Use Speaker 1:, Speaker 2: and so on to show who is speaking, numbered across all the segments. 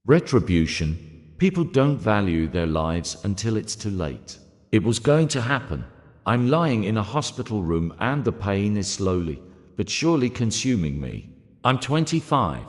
Speaker 1: Retribution. People don't value their lives until it's too late. It was going to happen. I'm lying in a hospital room and the pain is slowly, but surely consuming me. I'm 25,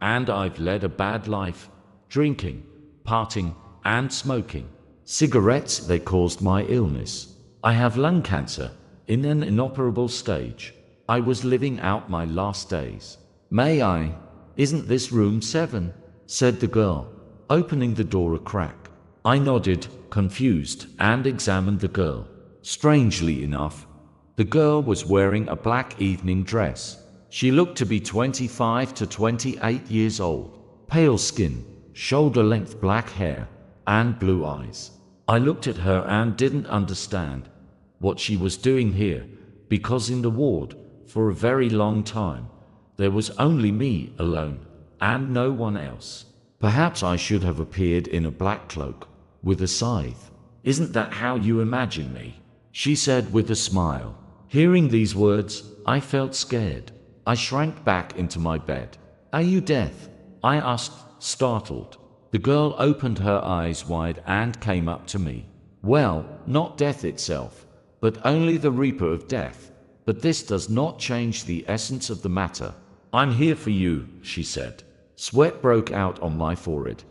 Speaker 1: and I've led a bad life. Drinking, partying, and smoking. Cigarettes, they caused my illness. I have lung cancer, in an inoperable stage. I was living out my last days. May I? Isn't this room 7? Said the girl, opening the door a crack. I nodded, confused, and examined the girl. Strangely enough, the girl was wearing a black evening dress. She looked to be 25 to 28 years old. Pale skin, shoulder-length black hair, and blue eyes. I looked at her and didn't understand what she was doing here, because in the ward, for a very long time, there was only me alone, and no one else. Perhaps I should have appeared in a black cloak, with a scythe. Isn't that how you imagine me? She said with a smile. Hearing these words, I felt scared. I shrank back into my bed. Are you deaf? I asked, startled. The girl opened her eyes wide and came up to me. Well, not death itself, but only the reaper of death. But this does not change the essence of the matter. I'm here for you, she said. Sweat broke out on my forehead,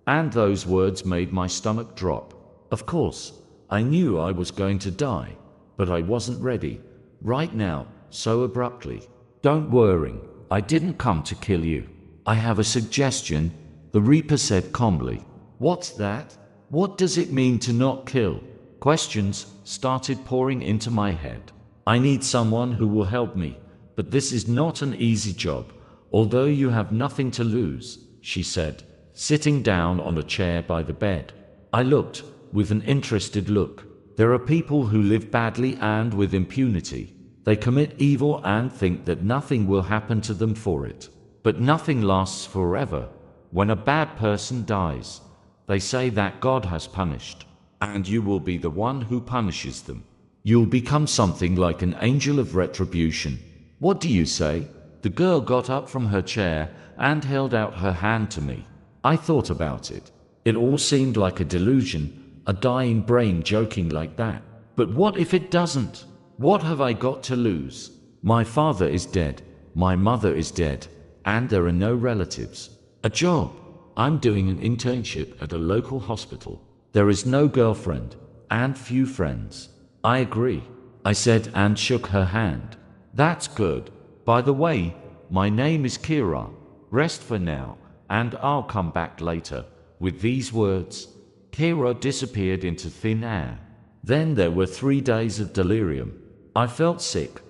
Speaker 1: and those words made my stomach drop. Of course, I knew I was going to die, but I wasn't ready. Right now, so abruptly. Don't worry, I didn't come to kill you. I have a suggestion, the Reaper said calmly. What's that? What does it mean to not kill? Questions started pouring into my head. I need someone who will help me, but this is not an easy job, although you have nothing to lose, she said, sitting down on a chair by the bed. I looked, with an interested look. There are people who live badly and with impunity. They commit evil and think that nothing will happen to them for it. But nothing lasts forever. When a bad person dies, they say that God has punished, and you will be the one who punishes them. You'll become something like an angel of retribution. What do you say? The girl got up from her chair and held out her hand to me. I thought about it. It all seemed like a delusion, a dying brain joking like that. But what if it doesn't? What have I got to lose? My father is dead, my mother is dead, and there are no relatives. A job. I'm doing an internship at a local hospital. There is no girlfriend, and few friends. I agree, I said and shook her hand. That's good. By the way, my name is Kira. Rest for now, and I'll come back later. With these words, Kira disappeared into thin air. Then there were 3 days of delirium. I felt sick.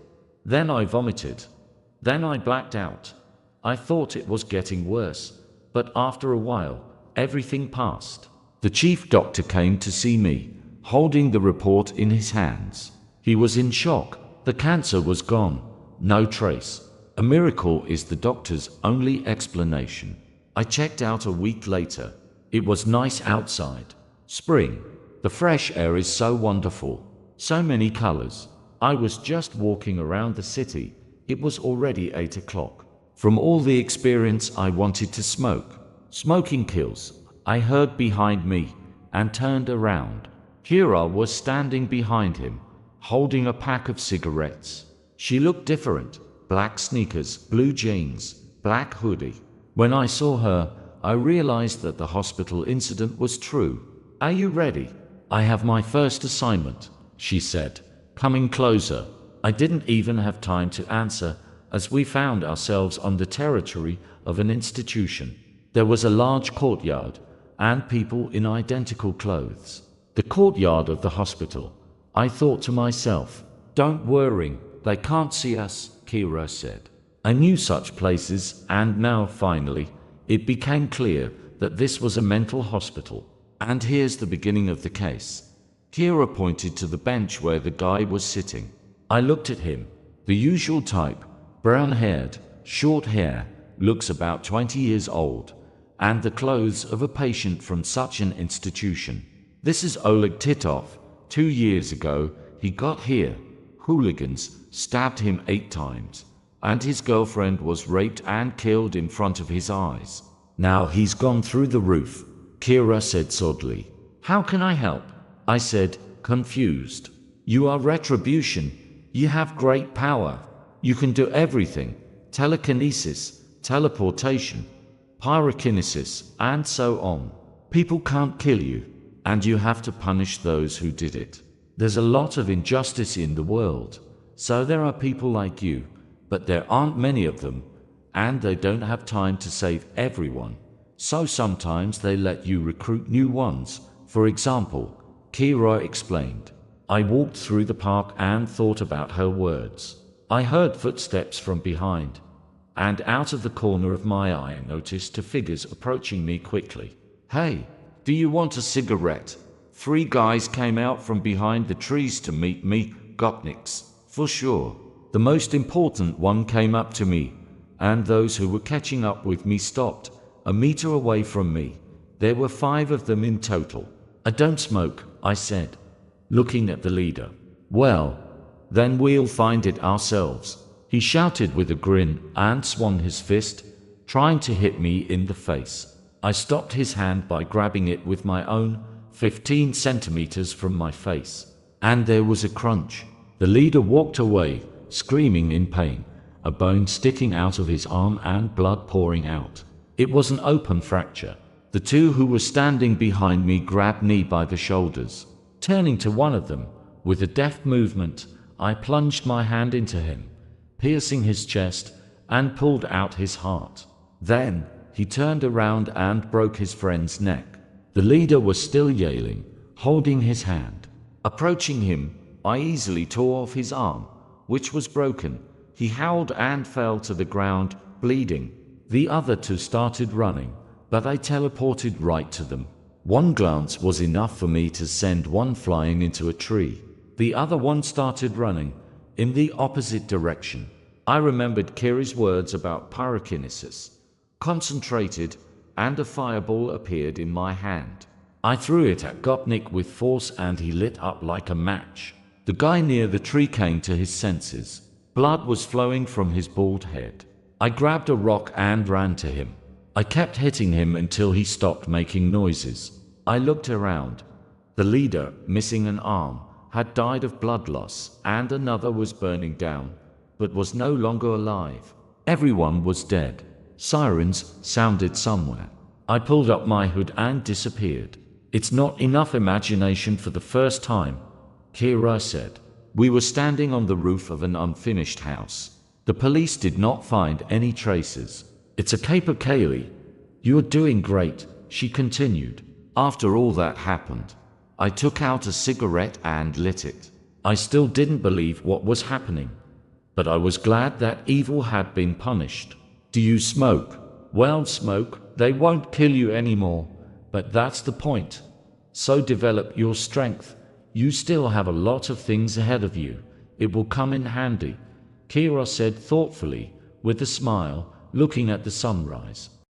Speaker 1: Then I vomited. Then I blacked out. I thought it was getting worse, but after a while, everything passed. The chief doctor came to see me, holding the report in his hands. He was in shock. The cancer was gone. No trace. A miracle is the doctor's only explanation. I checked out a week later. It was nice outside. Spring. The fresh air is so wonderful. So many colors. I was just walking around the city. It was already 8 o'clock. From all the experience, I wanted to smoke. Smoking kills. I heard behind me and turned around. Kira was standing behind him, holding a pack of cigarettes. She looked different. Black sneakers, blue jeans, black hoodie. When I saw her, I realized that the hospital incident was true. Are you ready? I have my first assignment, she said, coming closer. I didn't even have time to answer, as we found ourselves on the territory of an institution. There was a large courtyard, and people in identical clothes. The courtyard of the hospital. I thought to myself, don't worry, they can't see us, Kira said. I knew such places, and now finally, it became clear that this was a mental hospital. And here's the beginning of the case. Kira pointed to the bench where the guy was sitting. I looked at him. The usual type, brown-haired, short hair, looks about 20 years old, and the clothes of a patient from such an institution. This is Oleg Titov. 2 years ago, he got here. Hooligans stabbed him 8 times, and his girlfriend was raped and killed in front of his eyes. Now he's gone through the roof, Kira said sadly. How can I help? I said, confused. You are Retribution. You have great power. You can do everything. Telekinesis, teleportation, pyrokinesis, and so on. People can't kill you, and you have to punish those who did it. There's a lot of injustice in the world, so there are people like you, but there aren't many of them, and they don't have time to save everyone. So sometimes they let you recruit new ones. For example, Kira explained. I walked through the park and thought about her words. I heard footsteps from behind, and out of the corner of my eye I noticed two figures approaching me quickly. Hey, do you want a cigarette? 3 guys came out from behind the trees to meet me, gopniks, for sure. The most important one came up to me, and those who were catching up with me stopped, a meter away from me. There were 5 of them in total. I don't smoke, I said, looking at the leader. Well, then we'll find it ourselves, he shouted with a grin and swung his fist, trying to hit me in the face. I stopped his hand by grabbing it with my own, 15 centimeters from my face. And there was a crunch. The leader walked away, screaming in pain, a bone sticking out of his arm and blood pouring out. It was an open fracture. The 2 who were standing behind me grabbed me by the shoulders. Turning to one of them, with a deft movement, I plunged my hand into him, piercing his chest, and pulled out his heart. Then, he turned around and broke his friend's neck. The leader was still yelling, holding his hand. Approaching him, I easily tore off his arm, which was broken. He howled and fell to the ground, bleeding. The other 2 started running, but I teleported right to them. One glance was enough for me to send one flying into a tree. The other one started running, in the opposite direction. I remembered Kiri's words about pyrokinesis. Concentrated, and a fireball appeared in my hand. I threw it at Gopnik with force and he lit up like a match. The guy near the tree came to his senses. Blood was flowing from his bald head. I grabbed a rock and ran to him. I kept hitting him until he stopped making noises. I looked around. The leader, missing an arm, had died of blood loss, and another was burning down, but was no longer alive. Everyone was dead. Sirens sounded somewhere. I pulled up my hood and disappeared. It's not enough imagination for the first time, Kira said. We were standing on the roof of an unfinished house. The police did not find any traces. It's a caper, Kaylee. You're doing great, she continued. After all that happened, I took out a cigarette and lit it. I still didn't believe what was happening, but I was glad that evil had been punished. Do you smoke? Well, smoke, they won't kill you anymore, but that's the point. So develop your strength. You still have a lot of things ahead of you. It will come in handy, Kira said thoughtfully, with a smile, looking at the sunrise.